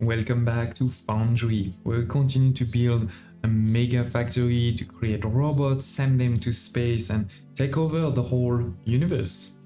Welcome back to Foundry, where we continue to build a mega factory to create robots, send them to space and take over the whole universe.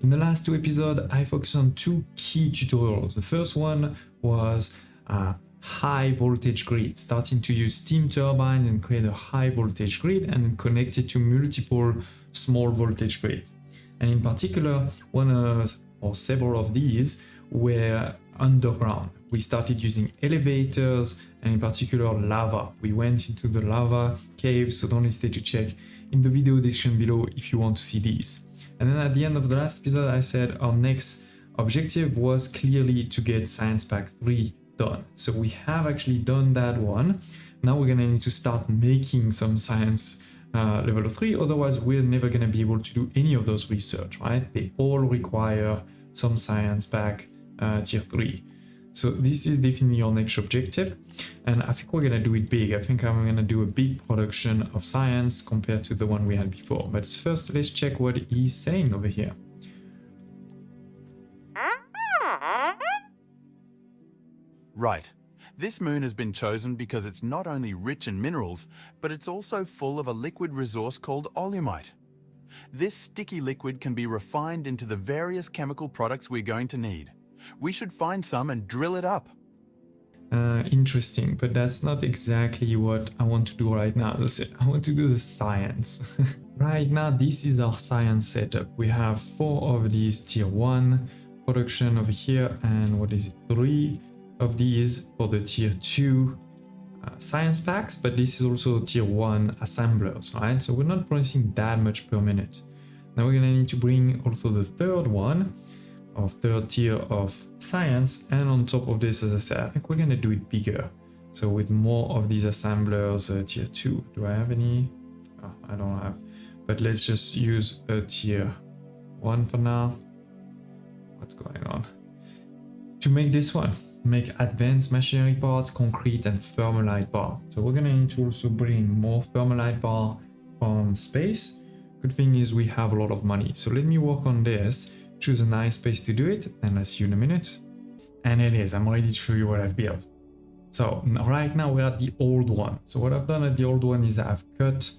In the last two episodes, I focused on two key tutorials. The first one was a high voltage grid, starting to use steam turbines and create a high voltage grid and then connect it to multiple small voltage grids. And in particular, one or several of these were underground. We started using elevators and in particular lava. We went into the lava cave, so don't hesitate to check in the video description below if you want to see these. And then at the end of the last episode, I said our next objective was clearly to get Science Pack 3 done. So we have actually done that one. Now we're gonna need to start making some science level 3, otherwise we're never gonna be able to do any of those research, right? They all require some Science Pack tier 3. So this is definitely your next objective, and I think we're gonna do it big. I think I'm gonna do a big production of science compared to the one we had before. But first, let's check what he's saying over here. Right. This moon has been chosen because it's not only rich in minerals, but it's also full of a liquid resource called oleumite. This sticky liquid can be refined into the various chemical products we're going to need. We should find some and drill it up. Interesting, but that's not exactly what I want to do right now. As I said, I want to do the science. Right now, this is our science setup. We have 4 of these tier 1 production over here, and what is it, 3 of these for the tier 2 science packs, but this is also tier 1 assemblers, right? So we're not producing that much per minute. Now we're gonna need to bring also the third one, or third tier of science, and on top of this, as I said, I think we're gonna do it bigger. So with more of these assemblers, tier 2. Do I have any? Oh, I don't have, but let's just use a tier 1 for now. What's going on? To make this one, make advanced machinery parts, concrete and thermalite bar. So we're gonna need to also bring more thermalite bar from space. Good thing is we have a lot of money. So let me work on this, choose a nice place to do it, and I'll see you in a minute. And it is, I'm ready to show you what I've built. So right now we're at the old one. So what I've done at the old one is I've cut,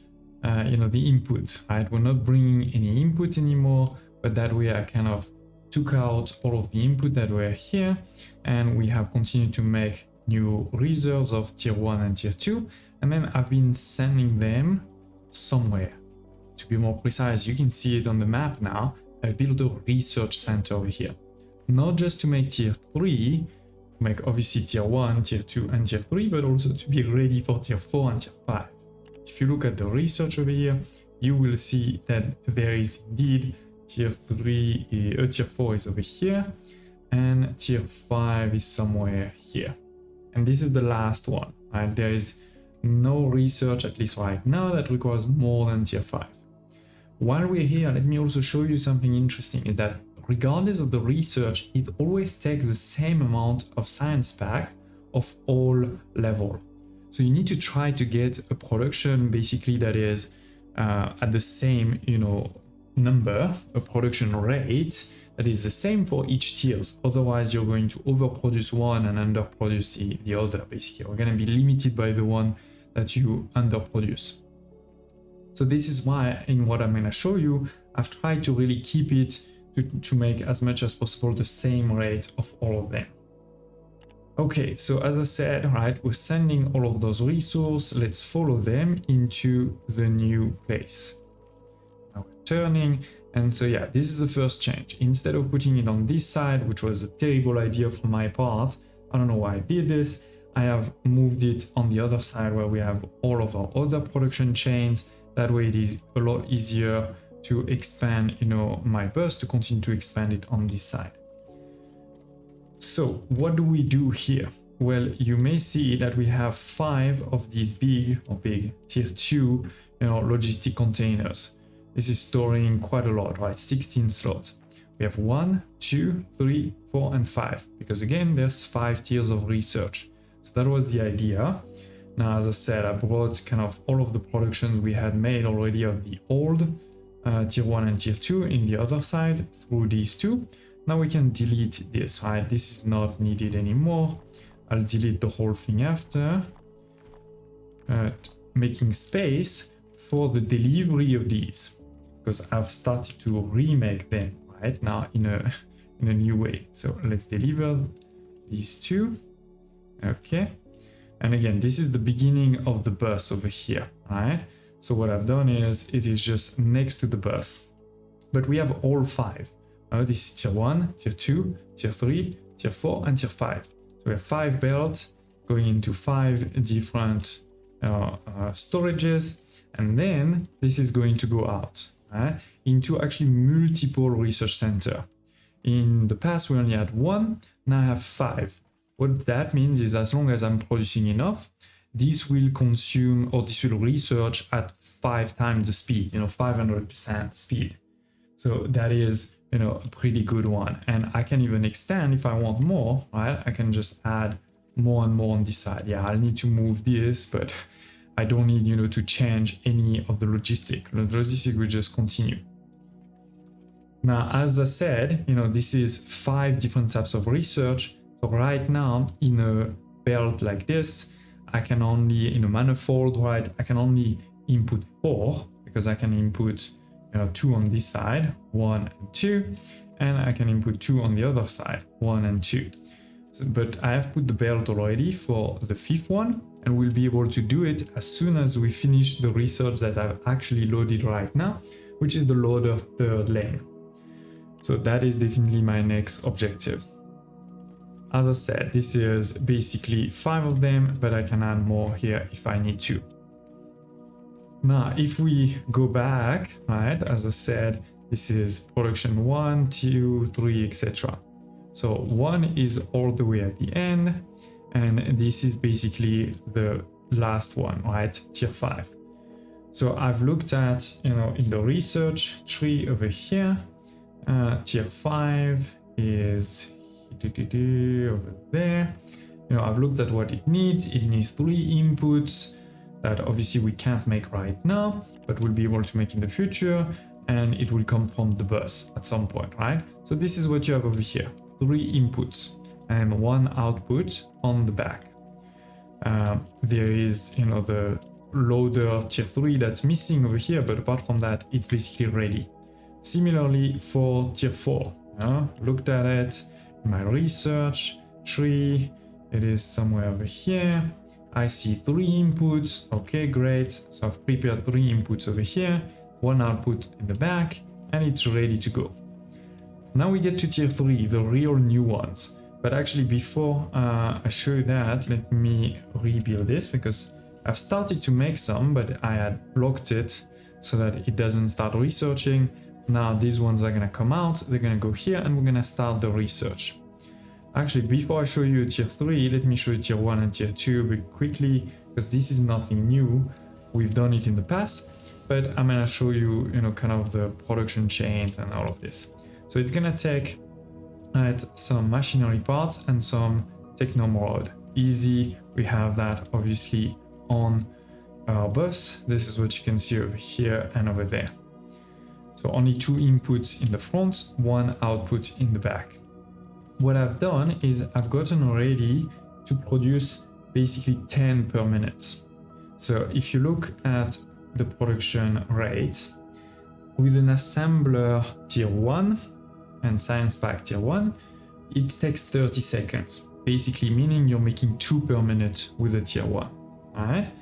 the input, right? We're not bringing any input anymore, but that way I kind of took out all of the input that were here, and we have continued to make new reserves of tier 1 and tier 2, and then I've been sending them somewhere. To be more precise, you can see it on the map now. I've built a research center over here, not just to make tier 3, to make obviously tier 1, tier 2 and tier 3, but also to be ready for tier 4 and tier 5. If you look at the research over here, you will see that there is indeed tier 4 is over here, and tier 5 is somewhere here. And this is the last one, right? There is no research, at least right now, that requires more than tier 5. While we're here, let me also show you something interesting, is that regardless of the research, it always takes the same amount of science pack of all level. So you need to try to get a production basically that is at the same, number, a production rate that is the same for each tiers. Otherwise, you're going to overproduce one and underproduce the other. Basically, we're going to be limited by the one that you underproduce. So this is why, in what I'm going to show you, I've tried to really keep it to make as much as possible the same rate of all of them. Okay, so as I said, right, we're sending all of those resources. Let's follow them into the new place. Now we're turning, and so yeah, this is the first change. Instead of putting it on this side, which was a terrible idea from my part, I don't know why I did this, I have moved it on the other side where we have all of our other production chains. That way it is a lot easier to expand, my bus, to continue to expand it on this side. So what do we do here? Well, you may see that we have 5 of these big tier 2, logistic containers. This is storing quite a lot, right? 16 slots. We have 1, 2, 3, 4, and 5, because again, there's 5 tiers of research. So that was the idea. Now, as I said, I brought kind of all of the productions we had made already of the old tier 1 and tier 2 in the other side through these two. Now we can delete this, right? This is not needed anymore. I'll delete the whole thing after. Making space for the delivery of these, because I've started to remake them right now in a new way. So let's deliver these two. Okay, and again, this is the beginning of the bus over here, right? So what I've done is it is just next to the bus, but we have all 5. This is tier 1, tier 2, tier 3, tier 4, and tier 5. So we have 5 belts going into 5 different storages, and then this is going to go out into actually multiple research center. In the past we only had 1, now I have 5. What that means is as long as I'm producing enough, this will consume, or this will research at 5 times the speed, 500% speed. So that is, a pretty good one. And I can even extend if I want more, right? I can just add more and more on this side. Yeah, I'll need to move this, but I don't need, to change any of the logistic. The logistic will just continue. Now, as I said, this is 5 different types of research. So right now, in a belt like this, I can only, in a manifold, right, I can only input 4, because I can input 2 on this side, 1 and 2, and I can input 2 on the other side, 1 and 2. So, but I have put the belt already for the 5th one, and we'll be able to do it as soon as we finish the research that I've actually loaded right now, which is the loader 3rd lane. So that is definitely my next objective. As I said, this is basically 5 of them, but I can add more here if I need to. Now, if we go back, right, as I said, this is production 1, 2, 3, etc. So 1 is all the way at the end, and this is basically the last one, right, tier 5. So I've looked at, in the research tree over here, tier 5 is over there. I've looked at what it needs. It needs 3 inputs that obviously we can't make right now, but we'll be able to make in the future, and it will come from the bus at some point, right? So this is what you have over here, 3 inputs and 1 output on the back. There is, the loader tier 3 that's missing over here, but apart from that, it's basically ready. Similarly for tier 4, looked at it in my research tree, it is somewhere over here. I see 3 inputs, okay, great. So I've prepared 3 inputs over here, 1 output in the back, and it's ready to go. Now we get to tier 3, the real new ones. But actually before I show you that, let me rebuild this, because I've started to make some, but I had blocked it so that it doesn't start researching. Now these ones are gonna come out, they're gonna go here, and we're gonna start the research. Actually, before I show you tier 3, let me show you tier 1 and tier 2 a bit quickly, because this is nothing new. We've done it in the past, but I'm gonna show you, kind of the production chains and all of this. So it's gonna take some machinery parts and some technomrod. Easy, we have that obviously on our bus. This is what you can see over here and over there. So only 2 inputs in the front, 1 output in the back. What I've done is I've gotten ready to produce basically 10 per minute. So if you look at the production rate, with an assembler tier 1 and science pack tier 1, it takes 30 seconds, basically meaning you're making 2 per minute with a tier 1. Alright?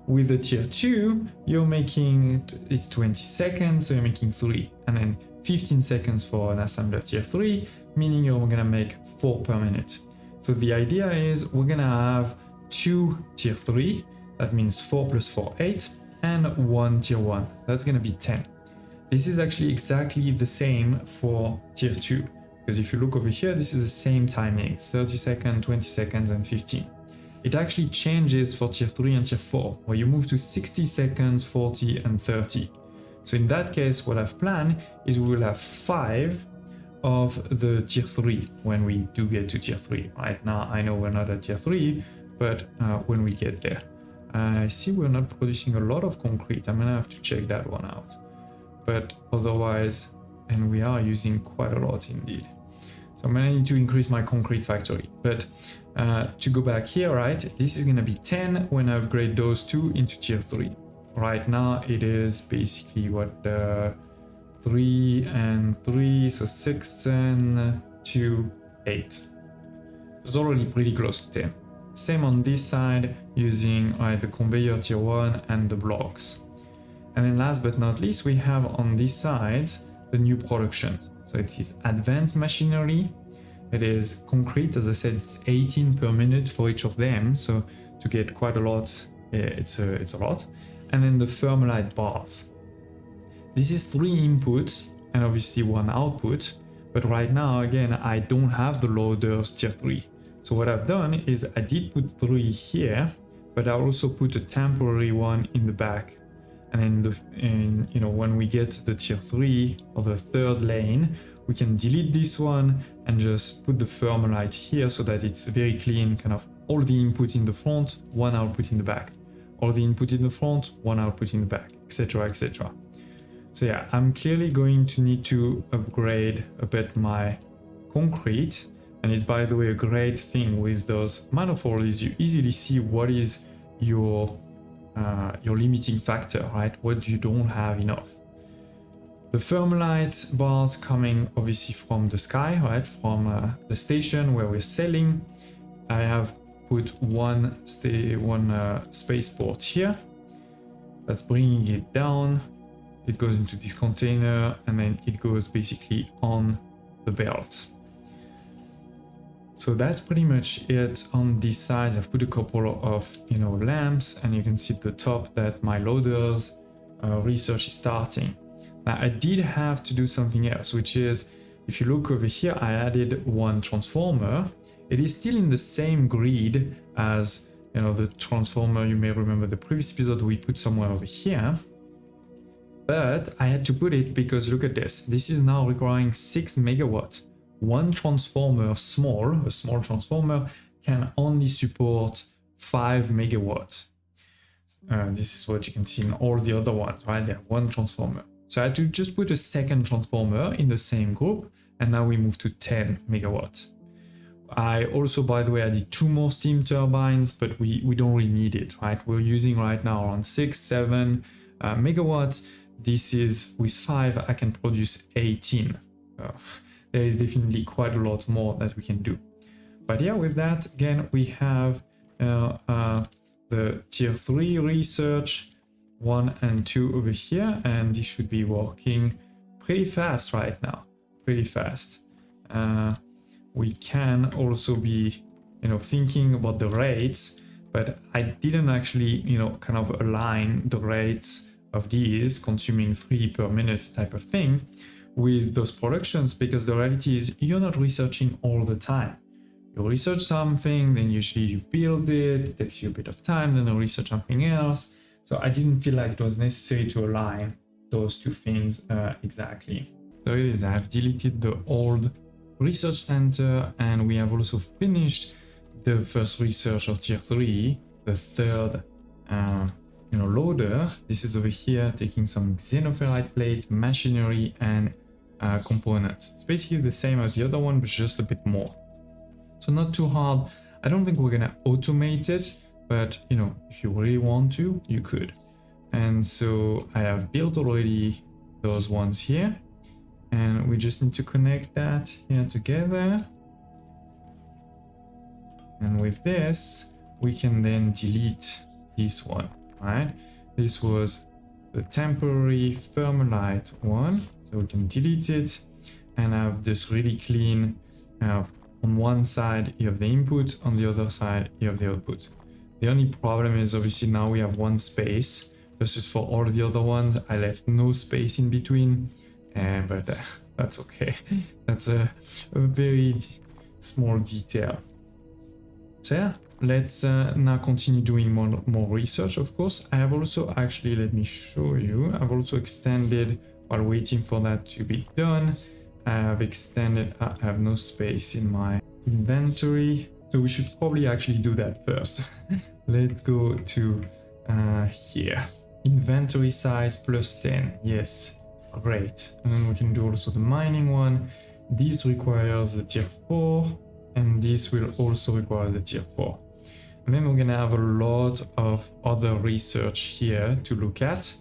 With a tier 2, you're making, it's 20 seconds, so you're making 3, and then 15 seconds for an assembler tier 3, meaning you're gonna make 4 per minute. So the idea is we're gonna have 2 tier 3, that means 4 plus 4, 8, and 1 tier 1, that's gonna be 10. This is actually exactly the same for tier 2, because if you look over here, this is the same timings, 30 seconds, 20 seconds, and 15. It actually changes for tier 3 and tier 4, where you move to 60 seconds, 40, and 30. So in that case, what I've planned is we will have 5 of the tier 3 when we do get to tier 3. Right now, I know we're not at tier 3, but when we get there. I see we're not producing a lot of concrete. I'm gonna have to check that one out. But otherwise, and we are using quite a lot indeed. So I'm gonna need to increase my concrete factory. But To go back here, right, this is gonna be 10 when I upgrade those two into tier 3. Right now it is basically what 3 and 3, so 6 and 2, 8. It's already pretty close to 10. Same on this side, using the conveyor tier 1 and the blocks. And then last but not least, we have on this side the new production. So it is advanced machinery. It is concrete, as I said, it's 18 per minute for each of them. So to get quite a lot, it's a lot. And then the thermalite bars. This is 3 inputs and obviously 1 output. But right now, again, I don't have the loaders tier 3. So what I've done is I did put 3 here, but I also put a temporary one in the back. And then you know, when we get the tier 3 or the third lane, we can delete this one and just put the thermalite here so that it's very clean, kind of all the input in the front, 1 output in the back. All the input in the front, 1 output in the back, etc, etc. So yeah, I'm clearly going to need to upgrade a bit my concrete. And it's, by the way, a great thing with those manifolds is you easily see what is your limiting factor, right? What you don't have enough. The thermalite bars coming obviously from the sky, right? From the station where we're selling. I have put one spaceport here. That's bringing it down. It goes into this container and then it goes basically on the belt. So that's pretty much it on this side. I've put a couple of, you know, lamps, and you can see at the top that my loaders research is starting. Now I did have to do something else, which is, if you look over here, I added 1 transformer. It is still in the same grid as, you know, the transformer you may remember the previous episode we put somewhere over here. But I had to put it because look at this. This is now requiring 6 megawatts. 1 transformer, a small transformer, can only support 5 megawatts. This is what you can see in all the other ones, right? They have 1 transformer. So I had to just put a second transformer in the same group, and now we move to 10 megawatts. I also, by the way, added 2 more steam turbines, but we don't really need it, right? We're using right now around 6-7 megawatts. This is, with 5, I can produce 18. There is definitely quite a lot more that we can do. But yeah, with that, again, we have the tier 3 research, 1 and 2 over here, and this should be working pretty fast right now, pretty fast. We can also be, you know, thinking about the rates, but I didn't actually, you know, kind of align the rates of these consuming 3 per minute type of thing with those productions, because the reality is you're not researching all the time. You research something, then usually you build it takes you a bit of time, then you research something else. So I didn't feel like it was necessary to align those 2 things exactly. So it is, I've deleted the old research center, and we have also finished the first research of tier 3, the third you know, loader. This is over here taking some xenoferrite plate, machinery, and components. It's basically the same as the other one, but just a bit more. So not too hard. I don't think we're gonna automate it, but you know, if you really want to, you could. And so I have built already those ones here, and we just need to connect that here together. And with this, we can then delete this one, right? This was the temporary thermalite one, so we can delete it and have this really clean, on one side you have the input, on the other side you have the output. The only problem is obviously now we have 1 space versus for all the other ones I left no space in between, but that's okay. That's a very small detail. So yeah, let's now continue doing more research. Of course, I have also actually, let me show you, I've also extended, while waiting for that to be done, I have extended, I have no space in my inventory, so we should probably actually do that first. Let's go to here, inventory size +10, yes, great. And then we can do also the mining one. This requires a tier 4, and this will also require the tier 4. And then we're gonna have a lot of other research here to look at.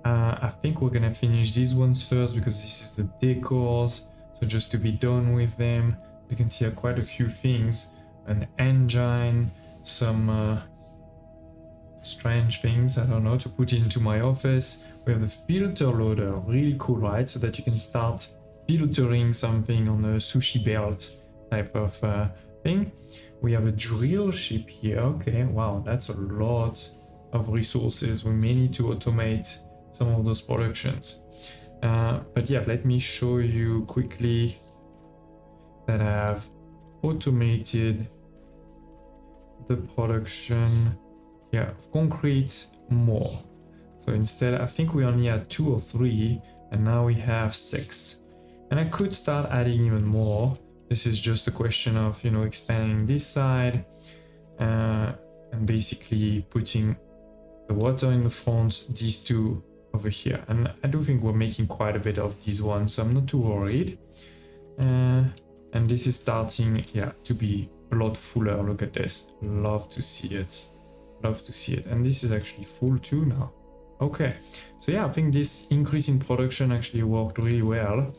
I think we're gonna finish these ones first because this is the decors, so just to be done with them. You can see quite a few things, an engine, some strange things, I don't know, to put into my office. We have the filter loader, really cool, right? So that you can start filtering something on a sushi belt type of thing. We have a drill ship here. Okay, wow, that's a lot of resources. We may need to automate some of those productions. But yeah, let me show you quickly that I have automated the production, yeah, of concrete more. So instead, I think we only had 2 or 3, and now we have 6. And I could start adding even more. This is just a question of, you know, expanding this side and basically putting the water in the front, these 2 over here. And I do think we're making quite a bit of these ones, so I'm not too worried. And this is starting, yeah, to be a lot fuller. Look at this. Love to see it. Love to see it. And this is actually full too now. Okay. So yeah, I think this increase in production actually worked really well.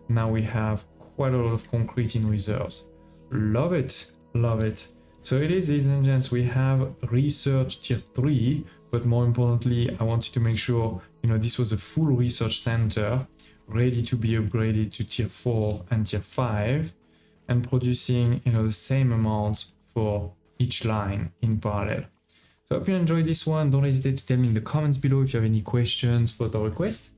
Now we have quite a lot of concrete in reserves. Love it. Love it. So it is, ladies and gents, we have research tier 3, but more importantly, I wanted to make sure, you know, this was a full research center ready to be upgraded to tier 4 and tier 5 and producing, you know, the same amount for each line in parallel. So I hope you enjoyed this one. Don't hesitate to tell me in the comments below if you have any questions, photo requests.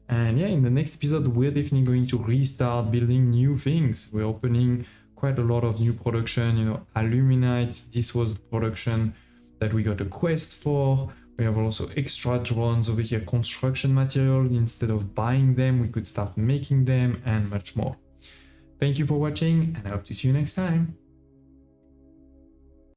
And yeah, in the next episode, we're definitely going to restart building new things. We're opening quite a lot of new production, you know, Aluminite. This was the production that we got a quest for. We have also extra drones over here, construction material. Instead of buying them, we could start making them and much more. Thank you for watching, and I hope to see you next time.